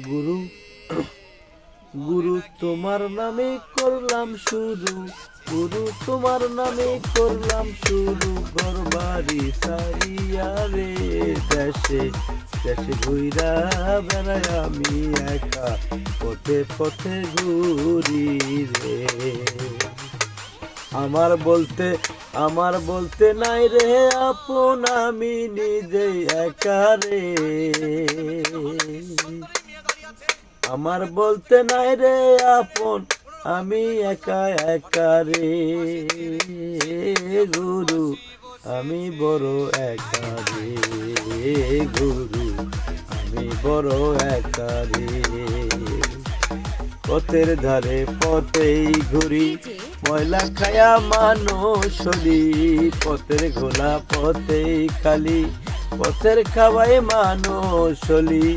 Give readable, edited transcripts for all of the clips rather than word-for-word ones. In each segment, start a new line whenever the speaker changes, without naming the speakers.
গুরু গুরু তোমার নামে করলাম শুরু, গুরু তোমার নামে করলাম শুরু, ঘর বাড়ি সারিয়া রে দেশে দেশে ঘুইরা বেড়াই আমি একা, পথে পথে ঘুরি রে। আমার বলতে নাই রে আপন, আমি নিজেই একা রে। আমার বলতে নাই রে আপন, আমি একা একা রে। গুরু আমি বড় একা রে, গুরু আমি বড় একা রে। পথের ধারে পথেই ঘুরি, ময়লা খায়া মানুষ হলি, পথের ঘোলা পথেই খালি, পথের খাওয়াই মানুষ হলি।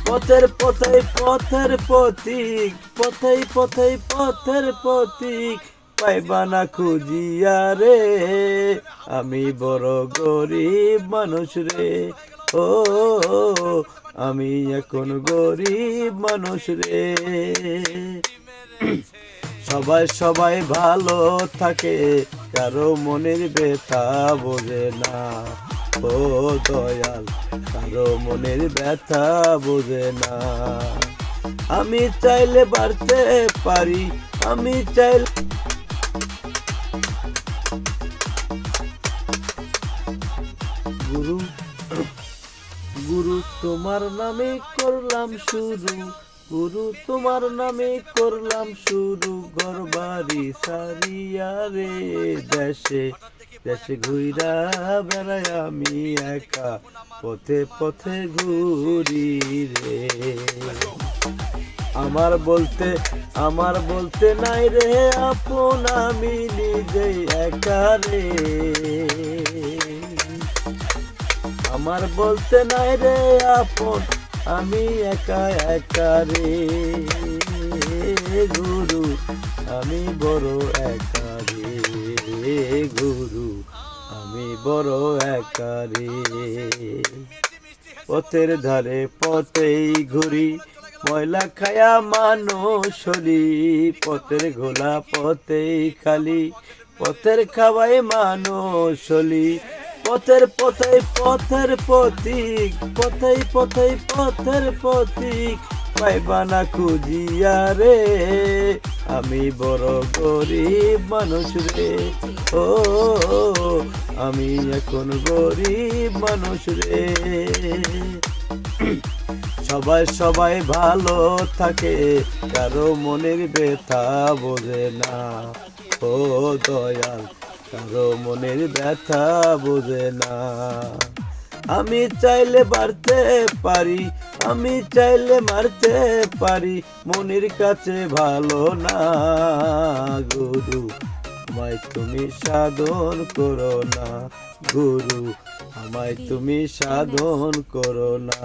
পথের পথেই পথের পথিক, পথেই পথেই পথের পথিক, পাইবা না খুঁজিয়া রে। আমি বড় গরিব মানুষ রে, ও আমি এখন গরিব মানুষ রে। সবাই সবাই ভালো থাকে, কারো মনের ব্যথা বোঝে না। ও দয়াল, কারো মনের ব্যথা বোঝে না। আমি চাইলে বাড়তে পারি, আমি চাইলে গুরু গুরু তোমার নামে করলাম শুরু, গুরু তোমার নামে করলাম শুরু, ঘর বাড়ি সারিয়া রে দেশে দেশে ঘুইরা বেড়াই আমি একা, পথে পথে ঘুরি রে। আমার বলতে নাই রে আপন, আমি নিজেই একা রে। আমার বলতে নাই রে আপন, আমি একা একা রে। গুরু আমি বড় একা রে, গুরু আমি বড় একা রে। পথের ধারে পথেই ঘুরি, ময়লা খায়া মানুষ হলি, পথের ঘোলা পথেই খালি, পথের খাওয়াই মানুষ হলি। পথের পথেই পথের পথিক, পথেই পথেই পথের পথিক, পাইবা না খুঁজিয়া রে। আমি বড় গরিব মানুষ রে, ও আমি এখন গরিব মানুষ রে। সবাই সবাই ভালো থাকে, কারো মনের ব্যথা বোঝে না। ও দয়াল, কারো মনের ব্যথা বোঝে না। আমি চাইলে বাড়তে পারি, আমি চাইলে মারতে পারি, মনের কাছে ভালো না। গুরু আমায় তুমি সাধন করো না, গুরু আমায় তুমি সাধন করো না।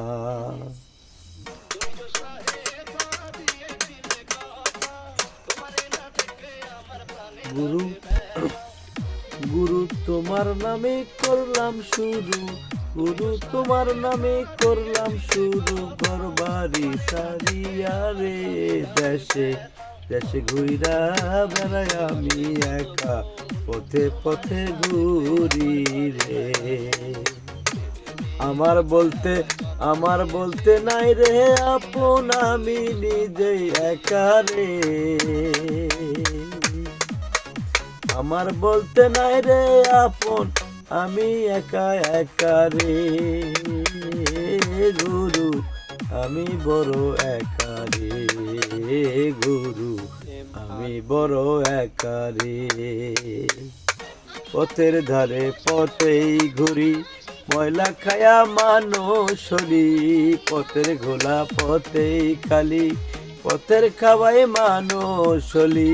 গুরু গুরু তোমার নামে করলাম শুরু, গুরু তোমার নামে করলাম শুরু, ঘর বাড়ি সারিয়া রে দেশে দেশে ঘুইরা বেড়াই আমি একা, পথে পথে ঘুরি রে। আমার বলতে নাই রে আপন, আমি নিজেই একা রে। আমার বলতে নাই রে আপন, আমি একা একা রে। গুরু আমি বড় একা রে, গুরু আমি বড় একা রে। পথের ধারে পথেই ঘুরি, ময়লা খায়া মানুষ হলি, পথের ঘোলা পথেই খালি, পথের খাওয়াই মানুষ হলি।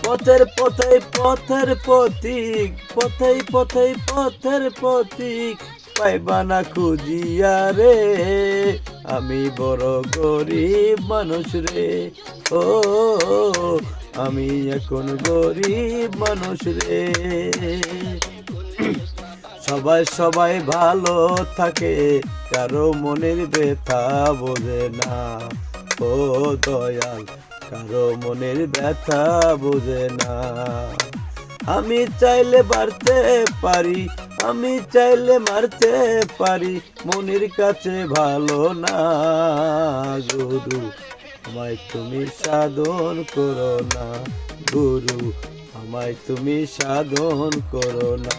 পথের পথেই পথের পথিক, পথেই পথেই পথের পথিক, পাইবা না খুঁজিয়া রে। আমি বড় গরিব মানুষ রে, ও আমি এখন গরিব মানুষ রে। সবাই সবাই ভালো থাকে, কারো মনের ব্যথা বোঝে না। ও দয়াল কারো মনের ব্যথা বোঝে না। আমি চাইলে বাড়তে পারি, আমি চাইলে মারতে পারি, মনির কাছে ভালো না। গুরু আমায় তুমি সাধন করো না, গুরু আমায় তুমি সাধন করো না।